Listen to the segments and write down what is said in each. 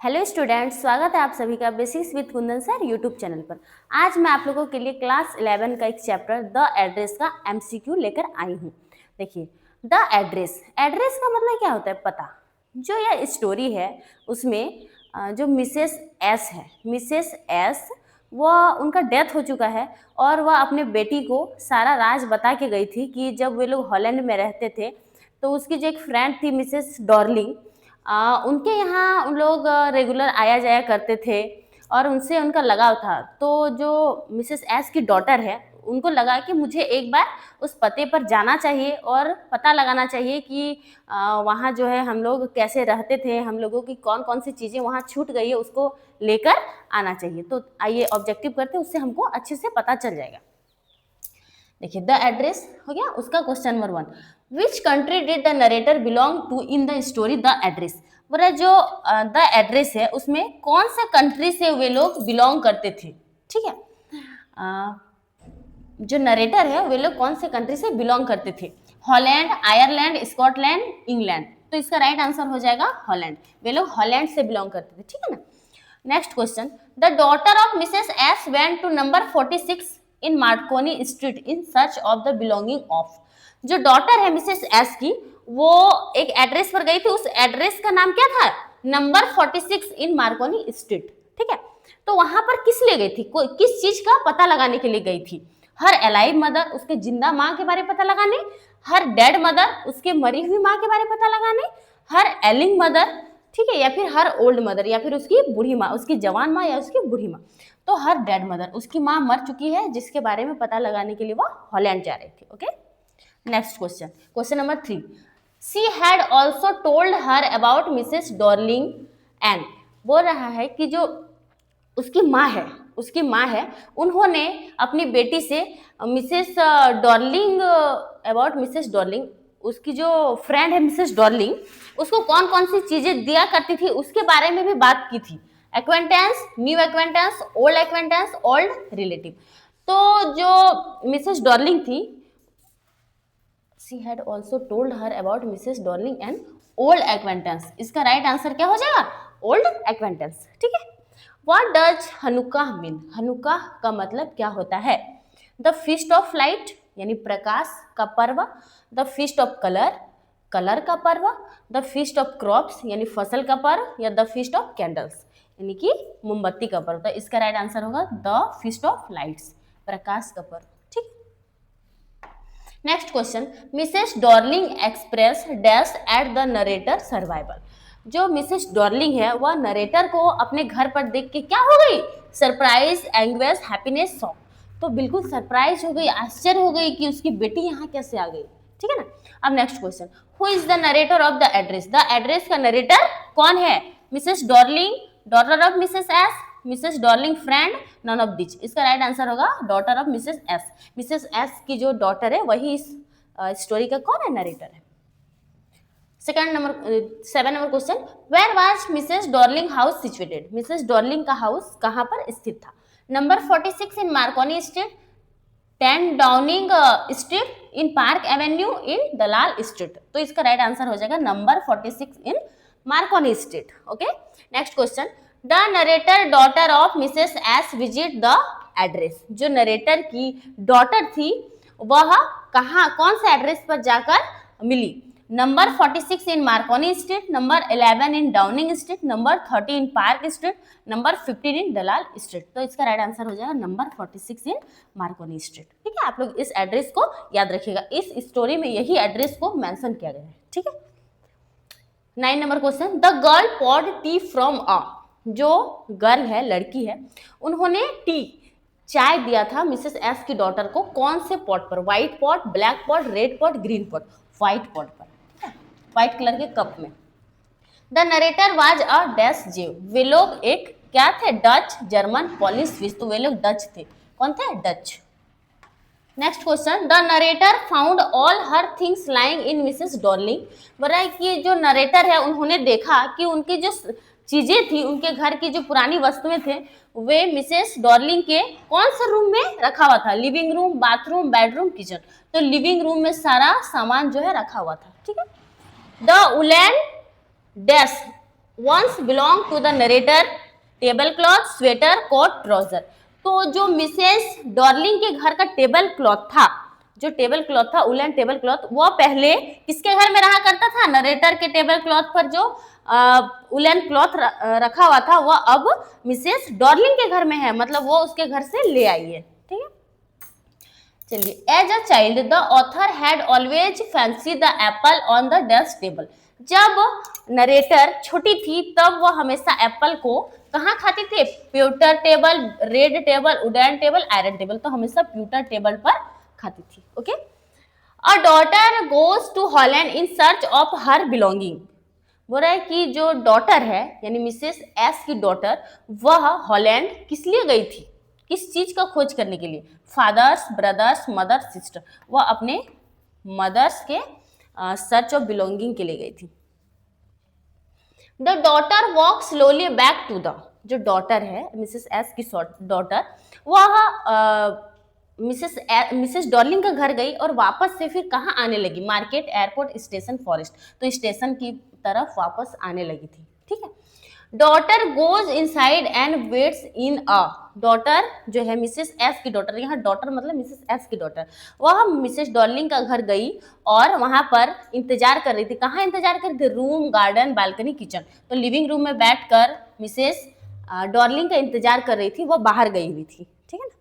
Hello students, स्वागत है आप सभी का basics with Kundan sir YouTube channel पर। आज मैं आप लोगों के लिए क्लास 11 का एक चैप्टर द एड्रेस का एमसीक्यू लेकर आई हूँ। देखिए, द एड्रेस एड्रेस का मतलब क्या होता है, पता। जो यह स्टोरी है उसमें जो मिसेस एस है, मिसेस एस वह उनका डेथ हो चुका है और वह अपने बेटी को सारा राज बता के गई थी कि जब वे लोग हॉलैंड में रहते थे तो उसकी जो एक फ्रेंड थी मिसेस डॉर्लिंग, उनके यहाँ उन लोग रेगुलर आया जाया करते थे और उनसे उनका लगाव था। तो जो मिसेस एस की डॉटर है उनको लगा कि मुझे एक बार उस पते पर जाना चाहिए और पता लगाना चाहिए कि वहाँ जो है हम लोग कैसे रहते थे, हम लोगों की कौन कौन सी चीज़ें वहाँ छूट गई है उसको लेकर आना चाहिए। तो आइए ऑब्जेक्टिव करते हैं, उससे हमको अच्छे से पता चल जाएगा। देखिए, द एड्रेस हो गया उसका question number 1। Which country did the narrator belong to in the story the address. बोला जो द एड्रेस है उसमें कौन सा कंट्री से वे लोग बिलोंग करते थे। ठीक है, जो नरेटर है वे लोग कौन से कंट्री से बिलोंग करते थे। Holland, Ireland, Scotland, England. तो इसका राइट आंसर हो जाएगा हॉलैंड। वे लोग हॉलैंड से बिलोंग करते थे। ठीक है ना। Next question, the daughter of Mrs S went to number 46 in Marconi street in search of the belonging of. जो डॉटर है मिसेस एस की वो एक एड्रेस पर गई थी, उस एड्रेस का नाम क्या था, नंबर 46 इन मार्कोनी स्ट्रीट। ठीक है, तो वहां पर किस लिए गई थी, किस चीज का पता लगाने के लिए गई थी। हर अलाइव मदर, उसके जिंदा माँ के बारे में पता लगाने, हर डेड मदर, उसके मरी हुई माँ के बारे में पता लगाने, हर एलिंग मदर, ठीक है, या फिर हर ओल्ड मदर, या फिर उसकी बूढ़ी माँ, उसकी जवान माँ या उसकी बूढ़ी माँ। तो हर डेड मदर, उसकी माँ मर चुकी है जिसके बारे में पता लगाने के लिए वो हॉलैंड जा रही थी। Okay, next question, question number 3। She had also told her about Mrs Darling and. बोल रहा है कि जो उसकी माँ है उन्होंने अपनी बेटी से Mrs Darling, about Mrs Darling, उसकी जो फ्रेंड है मिसेस डॉर्लिंग, उसको कौन कौन सी चीजें दिया करती थी उसके बारे में भी बात की थी। Acquaintance, new acquaintance, old acquaintance, old relative. तो जो मिसेस डॉर्लिंग थी, she had also told her about Mrs Darling and old acquaintance. इसका राइट आंसर क्या हो जाएगा, ओल्ड एक्वेंटेंस। ठीक है। What does Hanukkah mean. Hanukkah का मतलब क्या होता है। द फीस्ट ऑफ लाइट यानी प्रकाश का पर्व, the feast of colour, colour का पर्व, द फीस्ट ऑफ क्रॉप्स यानी फसल का पर्व, या द फीस्ट ऑफ कैंडल्स यानी कि मोमबत्ती का पर्व। तो इसका राइट आंसर होगा द फीस्ट ऑफ लाइट्स, प्रकाश का पर्व। ठीक। Next question, Mrs Darling express dash at the narrator survival. जो मिसेस डॉर्लिंग है वह नरेटर को अपने घर पर देख के क्या हो गई, सरप्राइज, एंग्वेज, हैप्पीनेस, शॉक। तो बिल्कुल सरप्राइज हो गई, आश्चर्य हो गई कि उसकी बेटी यहाँ कैसे आ गई। ठीक है ना। अब next question, who is the narrator of the address. The address का नरेटर कौन है, Mrs Dorling, daughter of Mrs S, Mrs Dorling friend, none of this. इसका राइट आंसर होगा daughter of Mrs S. Mrs S की जो daughter है वही इस स्टोरी का कौन है, नरेटर है। Second number 7 number question, where was Mrs Dorling house situated. Mrs Dorling का हाउस कहाँ पर स्थित था। Number 46 in Marconi street, 10 Downing street, in Park Avenue, in Dalal street. तो इसका राइट आंसर हो जाएगा number 46 in Marconi street. Okay. Next question, the narrator daughter of Mrs S visit the address. जो नरेटर की डॉटर थी वह कहाँ, कौन से एड्रेस पर जाकर मिली। Number 46 in Marconi street, number 11 in Downing street, number 30 in park street, number 15 in Dalal street. तो इसका राइट आंसर हो जाएगा नंबर 46 इन मार्कोनी स्ट्रीट। ठीक है, आप लोग इस एड्रेस को याद रखिएगा, इस स्टोरी में यही एड्रेस को मेंशन किया गया है। ठीक है। 9 number question, the girl pod T from अ। जो गर्ल है, लड़की है, उन्होंने टी, चाय दिया था मिसेस एस की डॉटर को, कौन से पॉट पर, white pot, black pot, red pot, green pot. White pot पर, व्हाइट कलर के कप में। The narrator was a dash जेव। वे लोग एक क्या थे, डच, जर्मन, पॉलिश, स्विस। तो वे लोग डच थे, कौन थे, Dutch. Next question, the narrator found all her things lying in Mrs Darling. बोला कि जो नरेटर है उन्होंने देखा कि उनकी जो चीजें थी, उनके घर की जो पुरानी वस्तुएं थे वे मिसेस डॉर्लिंग के कौन से रूम में रखा हुआ था, living room, bathroom, bedroom, kitchen. तो लिविंग रूम में सारा सामान जो है रखा हुआ था। ठीक है। The woollen dash ones belong to the narrator table cloth, sweater, coat, trouser. तो जो मिसेस डॉर्लिंग के घर का टेबल क्लॉथ था, जो टेबल क्लॉथ था, उलन टेबल क्लॉथ, वो पहले किसके घर में रहा करता था? नरेटर के टेबल क्लॉथ पर जो उलन क्लॉथ रखा हुआ था, वह अब मिसेस डॉर्लिंग के घर में है, मतलब वो उसके घर से ले आई है। ठीक है, चलिए। As a child the author had always fancy the apple on the desk table. जब नरेटर छोटी थी तब वह हमेशा एप्पल को कहाँ खाती थी? Pewter table, red table, wooden table, iron table. तो हमेशा प्यूटर टेबल पर खाती थी। Okay. A daughter goes to Holland in search of her belonging. बोल रहा है कि जो डॉटर है, यानी मिसेस एस की डॉटर, वह हॉलैंड किस लिए गई थी? किस चीज का खोज करने के लिए? Fathers, brothers, mother, sister. वह अपने मदर्स के सर्च ऑफ बिलोंगिंग के लिए गई थी। The daughter walk slowly back to the, जो डॉटर है मिसेस एस की डॉटर, वह मिसेस डॉर्लिंग का घर गई और वापस से फिर कहाँ आने लगी? Market, airport, station, forest. तो स्टेशन की तरफ वापस आने लगी थी। ठीक है। Daughter goes inside and waits in a, daughter जो है मिसेस एस की डॉटर, यहाँ डॉटर मतलब मिसेस एस की डॉटर, वह मिसेस डॉर्लिंग का घर गई और वहां पर इंतजार कर रही थी। कहाँ इंतजार कर रही थी? Room, garden, balcony, kitchen. तो लिविंग रूम में बैठकर मिसेस डॉर्लिंग का इंतजार कर रही थी, वह बाहर गई हुई थी। ठीक है ना।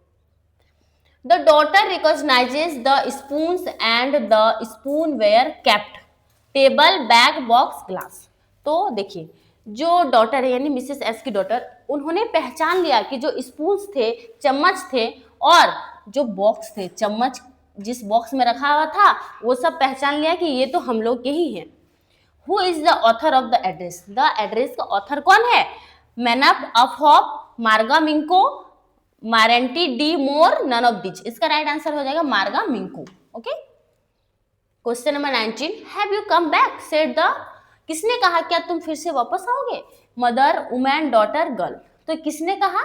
The daughter recognizes the spoons and the spoonware kept, table, bag, box, glass. तो देखिए, जो डॉटर है यानी मिसेस एस की डॉटर, उन्होंने पहचान लिया कि जो स्पून्स थे, चम्मच थे, और जो बॉक्स थे, चम्मच जिस बॉक्स में रखा हुआ था, वो सब पहचान लिया कि ये तो हम लोग के ही हैं। Who is the author of the address? The address का ऑथर कौन है? मैनप, अफहॉप, मार्गा मिंको, मारेंटी, डी मोर, नन ऑफ दिच। इसका राइट आंसर हो जाएगा Marga Minco. Okay. Question number 19, have you come back said the, किसने कहा क्या तुम फिर से वापस आओगे? Mother, woman, daughter, girl. तो किसने कहा?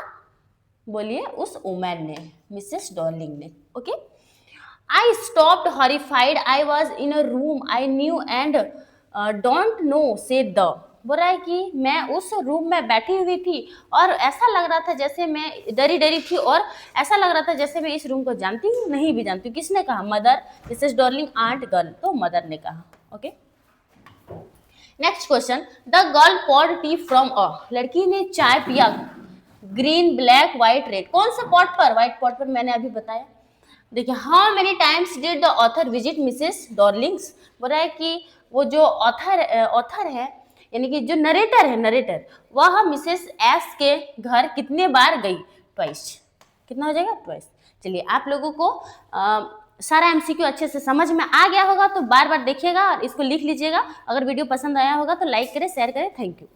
बोलिए, उस वुमन ने, मिसेस डॉर्लिंग ने। Okay. I stopped horrified, I was in a room I knew and don't know said the. बोल रहा है कि मैं उस रूम में बैठी हुई थी और ऐसा लग रहा था जैसे मैं डरी डरी थी, और ऐसा लग रहा था जैसे मैं इस रूम को जानती हूँ नहीं भी जानती हूँ। किसने कहा? Mother, Mrs Darling, aunt, girl. तो मदर ने कहा। Okay. Next question, the girl poured tea from a, लड़की ने चाय पिया ग्रीन, ब्लैक, व्हाइट, रेड। कौन सा पॉट पर? व्हाइट पॉट पर, मैंने अभी बताया। देखिए, how many times did the author visit Mrs Darling's. बोल रहा है कि वो जो ऑथर है यानी कि जो नरेटर है, नरेटर, वह मिसेस एस के घर कितने बार गई? ट्वाइस। कितना हो जाएगा? ट्वाइस। चलिए, आप लोगों को सारा एमसीक्यू अच्छे से समझ में आ गया होगा, तो बार बार देखिएगा और इसको लिख लीजिएगा। अगर वीडियो पसंद आया होगा तो लाइक करें, शेयर करें। Thank you.